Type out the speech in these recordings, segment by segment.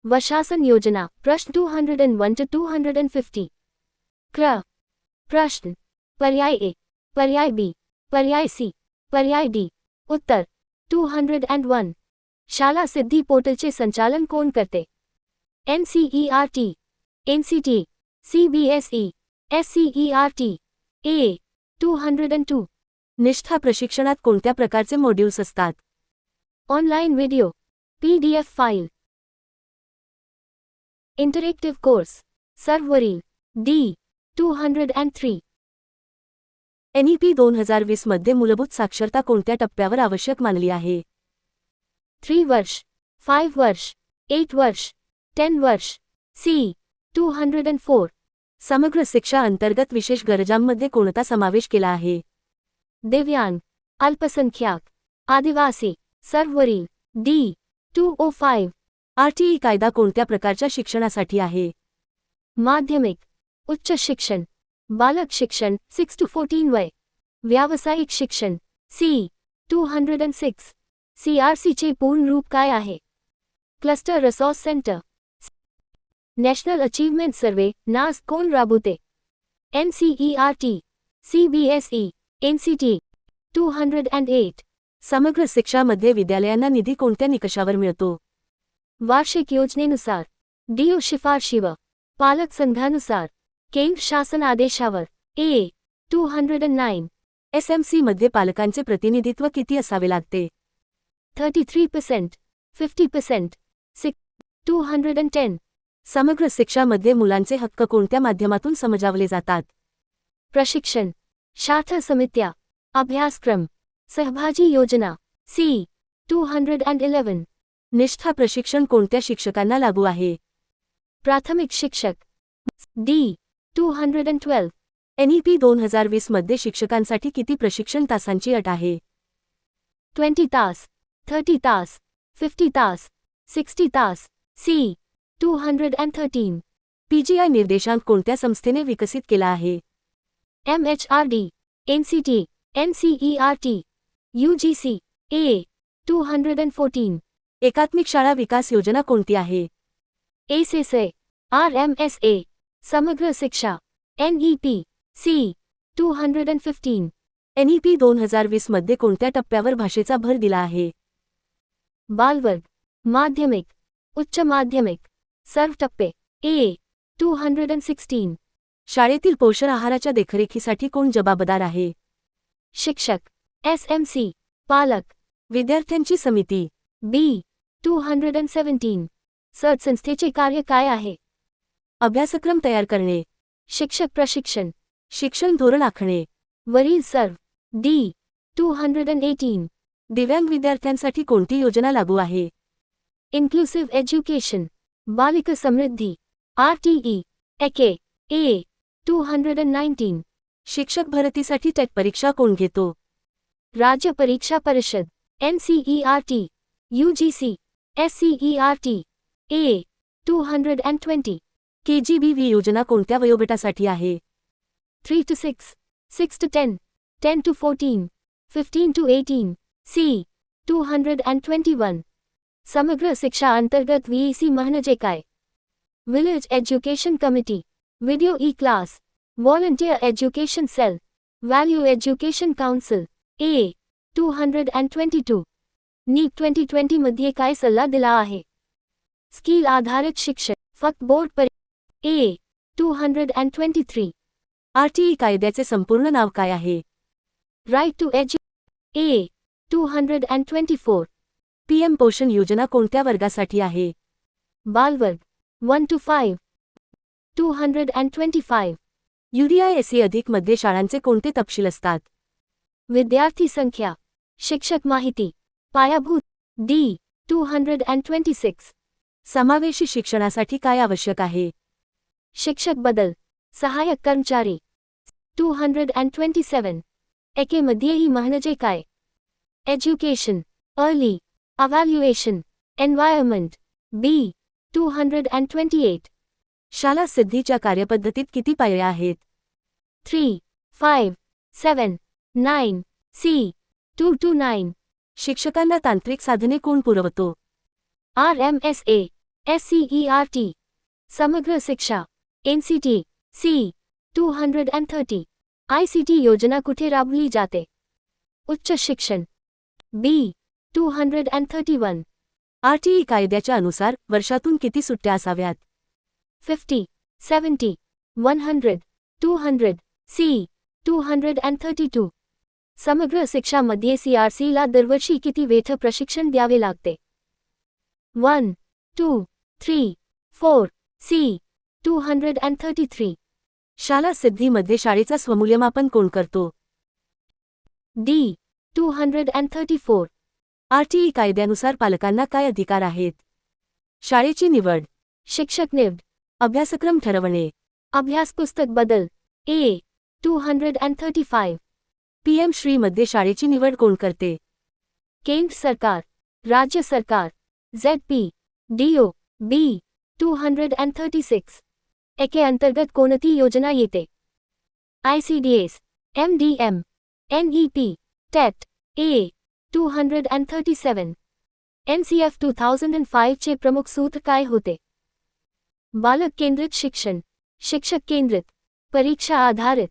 वशासन योजना प्रश्न 201 to 250। क्र प्रश्न पर्याय ए, पर्याय बी, पर्याय सी, पर्याय डी। उत्तर 201। शाला सिद्धी पोर्टलचे संचालन कोण करते? NCERT, NCT, CBSE, SCERT। ए 202। निष्ठा प्रशिक्षणात कोणत्या प्रकारचे मॉड्यूल्स असतात? Online video, PDF file, interactive course, सर्व्हवरील। डी 203। NEP 2020 मध्ये मूलभूत साक्षरता कोणत्या टप्प्यावर आवश्यक मानली आहे? 3 वर्ष, 5 वर्ष, 8 वर्ष, 10 वर्ष। सी 204। समग्र शिक्षा अंतर्गत विशेष गरजांमध्ये कोणता समावेश केला आहे? दिव्यांग, अल्पसंख्याक, आदिवासी, सर्व्हवरील। डी 205। RTE कायदा कोणत्या प्रकारच्या शिक्षणासाठी आहे? माध्यमिक, उच्च शिक्षण, बालक शिक्षण 6 to 14 वय, व्यावसायिक शिक्षण। सी 206। CRC चे पूर्ण रूप काय आहे? Cluster resource centre. National achievement सर्वे नास कोण राबवते? NCERT, CBSE, NCT। 208। समग्र शिक्षामध्ये विद्यालयांना निधी कोणत्या निकषावर मिळतो? वार्षिक योजनेनुसार, DO शिफारशीवर, पालक संघानुसार, केंद्र शासन आदेशावर। ए 209। SMC मध्ये पालकांचे प्रतिनिधित्व किती असावे लागते? 33%, 50%, 6 210। समग्र शिक्षामध्ये मुलांचे हक्क कोणत्या माध्यमातून समजावले जातात? प्रशिक्षण, शाखा समित्या, अभ्यासक्रम, सहभागी योजना। सी 211। निष्ठा प्रशिक्षण कोणत्या शिक्षकांना लागू आहे? प्राथमिक शिक्षक। डी 212। NEP 2020 मध्ये शिक्षकांसाठी किती प्रशिक्षण तासांची अट आहे? 20 तास, 30 तास, 50 तास, 60 तास। सी 213। PGI निर्देशांक कोणत्या संस्थेने विकसित केला आहे? MHRD, NCT, NCERT, UGC। ए 214। एकात्मिक शाळा विकास योजना कोणती आहे? ACSA, RMSA, समग्र शिक्षा। NEP। सी 215। NEP 2020 मध्ये कोणत्या टप्प्यावर भाषेचा भर दिला आहे? बालवर्ग, माध्यमिक, उच्च माध्यमिक, सर्व टप्पे। ए 216। शाळेतील पोषण आहाराच्या देखरेखीसाठी कोण जबाबदार आहे? शिक्षक, SMC, पालक, विद्यार्थ्यांची समिती। बी 217। सर्च संस्थेचे कार्य काय आहे? अभ्यासक्रम तयार करणे, शिक्षक प्रशिक्षण, शिक्षण धोरण आखणे। वरील सर्व। डी 218। दिव्यांग विद्यार्थ्यांसाठी कोणती योजना लागू आहे? इन्क्लुसिव्ह एज्युकेशन, बालिका समृद्धी। RTE, एके। ए 219। शिक्षक भरतीसाठी टेट परीक्षा कोण घेतो? राज्य परीक्षा परिषद। NCERT, UGC, SCERT। ए 220। KGBV योजना कोणत्या वयोगटासाठी आहे? 3 to 6, 6 to 10, 10 to 14, 15 to 18। C 221। समग्र शिक्षा अंतर्गत VEC म्हणजे काय? Village education committee, video class, volunteer education cell, value education council. A 222। NEET 2020 मध्ये काय सल्ला दिला आहे? स्किल आधारित शिक्षण, फक्त बोर्ड परीक्षा। ए 223। RTE कायद्याचे संपूर्ण नाव काय आहे? Right to A 224। PM पोषण योजना कोणत्या वर्गासाठी आहे? बालवर्ग 1 to 5। 225। UDISE अधिक मध्ये शाळांचे कोणते तपशील असतात? विद्यार्थी संख्या, शिक्षक माहिती, पायाभूत। डी 226। समावेशी शिक्षणासाठी काय आवश्यक आहे? शिक्षक बदल, सहाय्यक कर्मचारी। 227। एके मध्येही म्हणजे काय? Education, early, evaluation, environment. B 228। शाला सिद्धीच्या कार्यपद्धतीत किती पायऱ्या आहेत? 3, 5, 7, 9। सी 229। शिक्षकांना तांत्रिक साधने कोण पुरवतो? RMSA, SCERT समग्र शिक्षा NCT C 230 ICT योजना कुठे राबवली जाते? उच्च शिक्षण B 231 RTE कायद्याच्या अनुसार वर्षातून किती सुट्ट्या असाव्यात? 50 70 100 200 C 232 समग्र शिक्षामध्ये CRC ला दरवर्षी किती वेळ प्रशिक्षण द्यावे लागते? 1 2 3 4 C 233 शाला सिद्धीमध्ये शाळेचा स्वमूल्यमापन कोण करतो? D 234 RTE कायद्यानुसार पालकांना काय अधिकार आहेत? शाळेची निवड, शिक्षक निवड, अभ्यासक्रम ठरवणे, अभ्यास पुस्तक बदल A 235 PM श्री मध्ये शाळेची निवड कोण करते? केंद्र सरकार, राज्य सरकार, ZP DO B 236 एके अंतर्गत कोणती योजना येते? ICDS MDM NEP TET A 237 NCF 2005 चे प्रमुख सूत्र काय होते? बालक केंद्रित शिक्षण, शिक्षक केंद्रित, परीक्षा आधारित,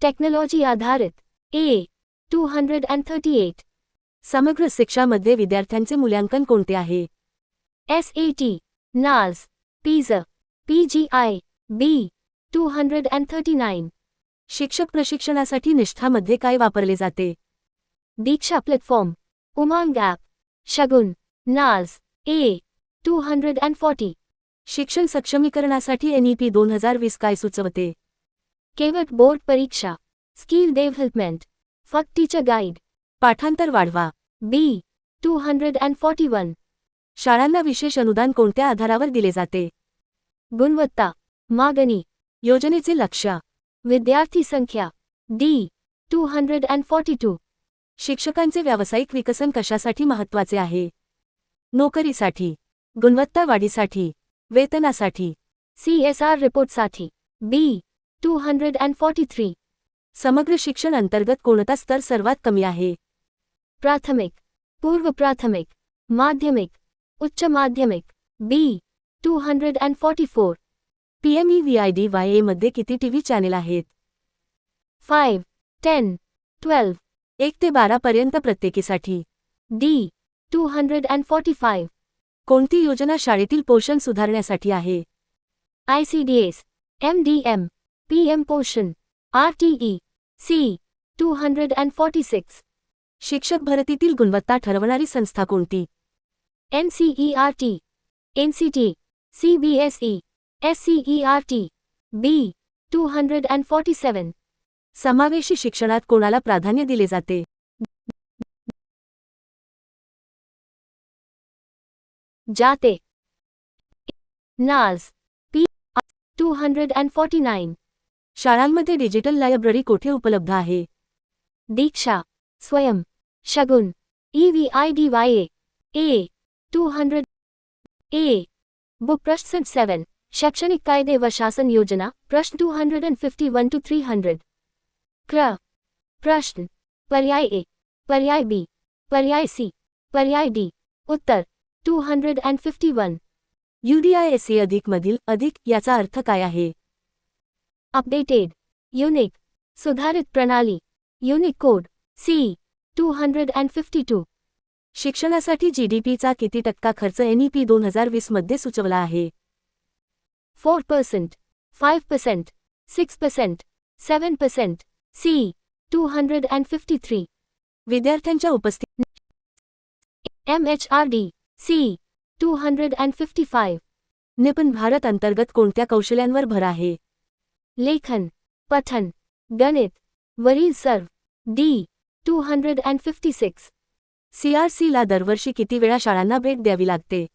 टेक्नॉलॉजी आधारित A 238 समग्र शिक्षामध्ये विद्यार्थ्यांचे मूल्यांकन कोणते आहे? SAT NAS PISA PGI B 239 शिक्षक प्रशिक्षणासाठी निष्ठामध्ये काय वापरले जाते? दीक्षा प्लॅटफॉर्म, उमंग ॲप, शगुन, नाज A 240 शिक्षण सक्षमीकरणासाठी NEP 2020 काय सुचवते? केवळ बोर्ड परीक्षा, स्किल डेव्हलपमेंट, फक्त टीचर गाईड, पाठांतर वाढवा. B 241 शाळांना विशेष अनुदान कोणत्या आधारावर दिले जाते? गुणवत्ता, मागणी, योजनेचे लक्ष्य, विद्यार्थी संख्या D 242 शिक्षकांचे व्यावसायिक विकसन कशासाठी महत्त्वाचे आहे? नोकरीसाठी, गुणवत्ता वाढीसाठी, वेतनासाठी, CSR रिपोर्टसाठी B 243 समग्र शिक्षण अंतर्गत कोणता स्तर सर्वात कमी आहे? प्राथमिक, पूर्व प्राथमिक, माध्यमिक, उच्च माध्यमिक B 244 PMEVIDYA मध्ये किती टीव्ही चॅनेल आहेत? 5 10 12 1 ते 12 पर्यंत प्रत्येकीसाठी. D 245 कोणती योजना शाळेतील पोषण सुधारण्यासाठी आहे? ICDS MDM PM पोषण RTE C 246 शिक्षक भरतीतील गुणवत्ता ठरवणारी संस्था कोणती? NCERT NCT CBSE SCERT B 247 समावेशी शिक्षणात कोणाला प्राधान्य दिले जाते? जाते नाज P 249 शाळांमध्ये डिजिटल लायब्ररी कोठे उपलब्ध आहे? दीक्षा स्वयं शगुन EVIDYA A 200 A बुक प्रश्न 7 शैक्षणिक कायदे व शासन योजना प्रश्न 251 to 300 क्र प्रश्न पर्याय A पर्याय B पर्याय C पर्याय D उत्तर 251 UDISA अधिक मधील अधिक याचा अर्थ काय आहे? अपडेटेड युनिक सुधारित प्रणाली युनिक कोड C 252 शिक्षणासाठी GDPचा किती टक्का खर्च NEP 2020 मध्ये सुचवला आहे? 4% 5% 6% 7% C 253 विद्यार्थ्यांच्या उपस्थित MHRD C 255 निपुण भारत अंतर्गत कोणत्या कौशल्यांवर भर आहे? लेखन पठन गणित वरील सर्व D 256 CRC ला दरवर्षी किती वेळा शाळांना भेट द्यावी लागते?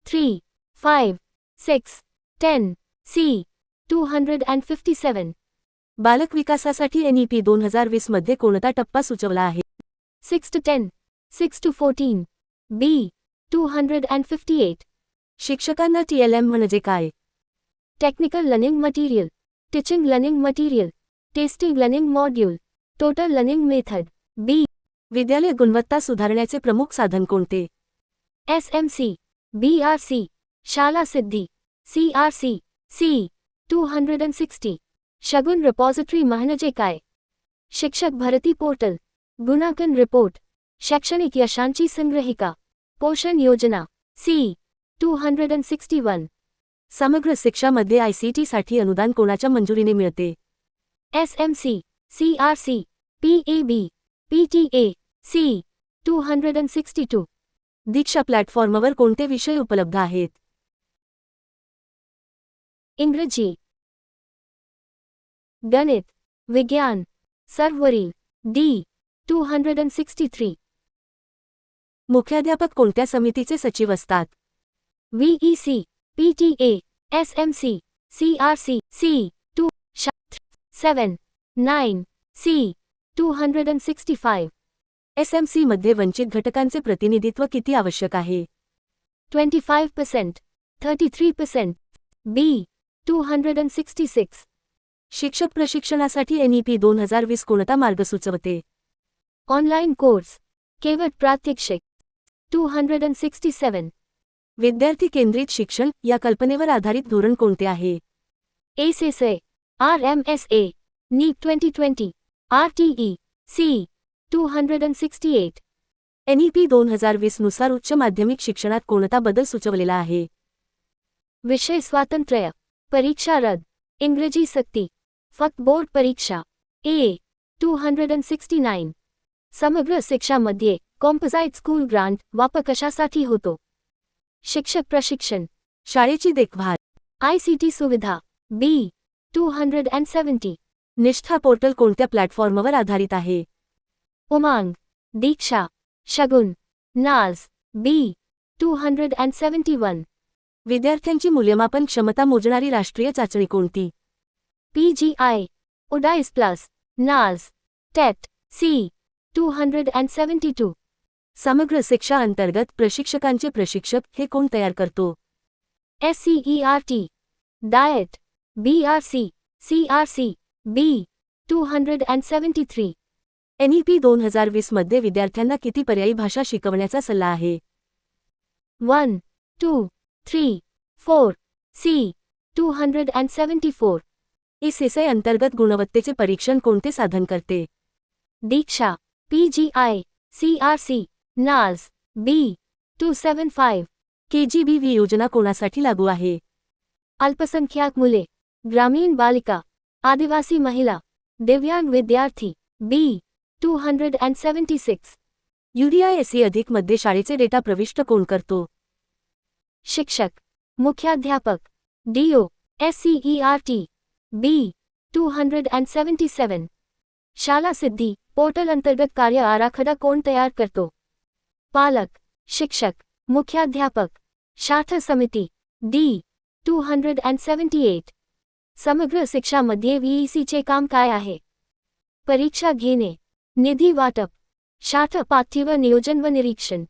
3 5 6 10 C 257 बालक विकासासाठी NEP 2020 मध्ये कोणता टप्पा सुचवला आहे? 6 to 10 6 to 14 B 258 शिक्षकांना TLM म्हणजे काय? Technical learning material teaching learning material testing learning module total learning method B विद्यालय गुणवत्ता सुधारण्याचे प्रमुख साधन कोणते? SMC BRC शाला सिद्धी CRC C 260 शगुन रिपॉजिटरी म्हणजे काय? शिक्षक भरती पोर्टल, गुणांकन रिपोर्ट, शैक्षणिक यशांची संग्रहिका, पोषण योजना C 261 समग्र शिक्षामध्ये ICT साठी अनुदान कोणाच्या मंजुरीने मिळते? SMC CRC PAB PTA C 262 दीक्षा प्लॅटफॉर्मवर कोणते विषय उपलब्ध आहेत? इंग्रजी, गणित, विज्ञान, सर्ववरील D 263 मुख्याध्यापक कोणत्या समितीचे सचिव असतात? VEC PTA SMC CRC C 2 7 9 C 265 SMC मध्ये वंचित घटकांचे प्रतिनिधित्व किती आवश्यक आहे? 25% 33% B 266 शिक्षक प्रशिक्षणासाठी NEP 2020 कोणता मार्ग सुचवते? ऑनलाइन कोर्स, केवळ प्रात्यक्षिक 267 विद्यार्थी केंद्रित शिक्षण या कल्पनेवर आधारित धोरण कोणते आहे? ACSA RMSA NEET 2020 RTE C 268 NEP 2020 नुसार उच्च माध्यमिक शिक्षणात कोणता बदल सुचवलेला आहे? विषय स्वातंत्र्य, परीक्षा रद्द, इंग्रजी सक्ती, फक्त बोर्ड परीक्षा A 269 समग्र शिक्षामध्ये कॉम्पोझाइट स्कूल ग्रांट वापर कशासाठी होतो? शिक्षक प्रशिक्षण, शाळेची देखभाल, ICT सुविधा B 270 निष्ठा पोर्टल कोणत्या प्लॅटफॉर्मवर आधारित आहे? उमांग, दीक्षा, शगुन, नाज B 271 विद्यार्थ्यांची मूल्यमापन क्षमता मोजणारी राष्ट्रीय चाचणी कोणती? PGI उडाईस प्लस, नाज, टेट C 272 समग्र शिक्षा अंतर्गत प्रशिक्षकांचे प्रशिक्षक हे कोण तयार करतो? SCERT diet BRC CRC B 273 NEP 2020 मध्ये विद्यार्थ्यांना किती पर्यायी भाषा शिकवण्याचा सल्ला आहे? 1 2 3 4 C 274 ACSA अंतर्गत गुणवत्तेचे परीक्षण कोणते साधन करते? दीक्षा PGI CRC नाज B 275 KGBV योजना कोणासाठी लागू आहे? अल्पसंख्याक मुले, ग्रामीण बालिका, आदिवासी महिला, दिव्यांग विद्यार्थी B 276 UDISE अधिक मध्ये शाळेचे डेटा प्रविष्ट कोण करतो? शिक्षक, मुख्याध्यापक DO SCERT B 277 शाला सिद्धी पोर्टल अंतर्गत कार्य आराखडा कोण तयार करतो? पालक, शिक्षक, मुख्याध्यापक, शाठा समिती D 278 समग्र शिक्षामध्ये VEC चे काम काय आहे? परीक्षा घेणे, निधी वाटप, शाठा पाठ्यवर नियोजन व निरीक्षण,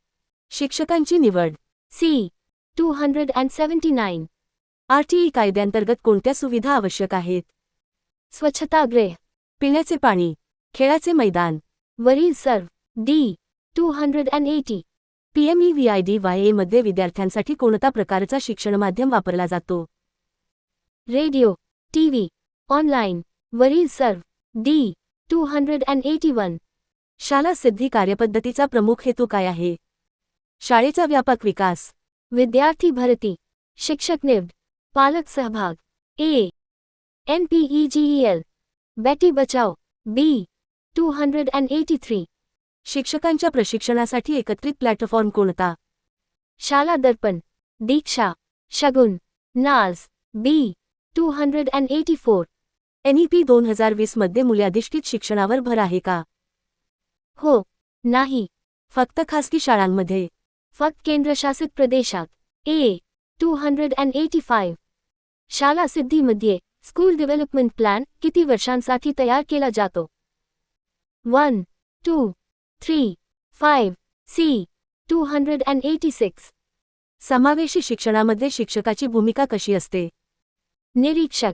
शिक्षकांची निवड C 279 RTE कायद्यांतर्गत कोणत्या सुविधा आवश्यक आहेत? स्वच्छतागृह, पिण्याचे पाणी, खेळाचे मैदान, वरील सर्व D 280 PMEVIDYA मध्ये विद्यार्थ्यांसाठी कोणता प्रकारचा शिक्षण माध्यम वापरला जातो? रेडिओ, TV, ऑनलाइन, वरील सर्व D 281 शाला सिद्धी कार्यपद्धतीचा प्रमुख हेतू काय आहे? शाळेचा व्यापक विकास, विद्यार्थी भरती, शिक्षक निवड, पालक सहभाग A NPEGEL Beti Bachao B 283 शिक्षकांच्या प्रशिक्षणासाठी एकत्रित प्लॅटफॉर्म कोणता? शाला दर्पण, दीक्षा, शगुन, नाज B 284 NEP 2020 मध्ये मूल्याधिष्ठित शिक्षणावर भर आहे का? हो, नाही, फक्त खासगी शाळांमध्ये, फक्त केंद्रशासित प्रदेशात A 285 शाला सिद्धीमध्ये स्कूल डेव्हलपमेंट प्लॅन किती वर्षांसाठी तयार केला जातो? 1 2 3 5 C 286 समावेशी शिक्षणामध्ये शिक्षकाची भूमिका कशी असते? निरीक्षक,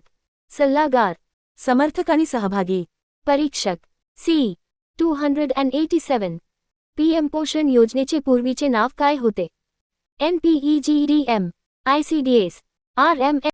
सल्लागार, समर्थक आणि सहभागी, परीक्षक C 287 PM पोषण योजनेचे पूर्वीचे नाव काय होते? NPEGDM ICDS, RMS.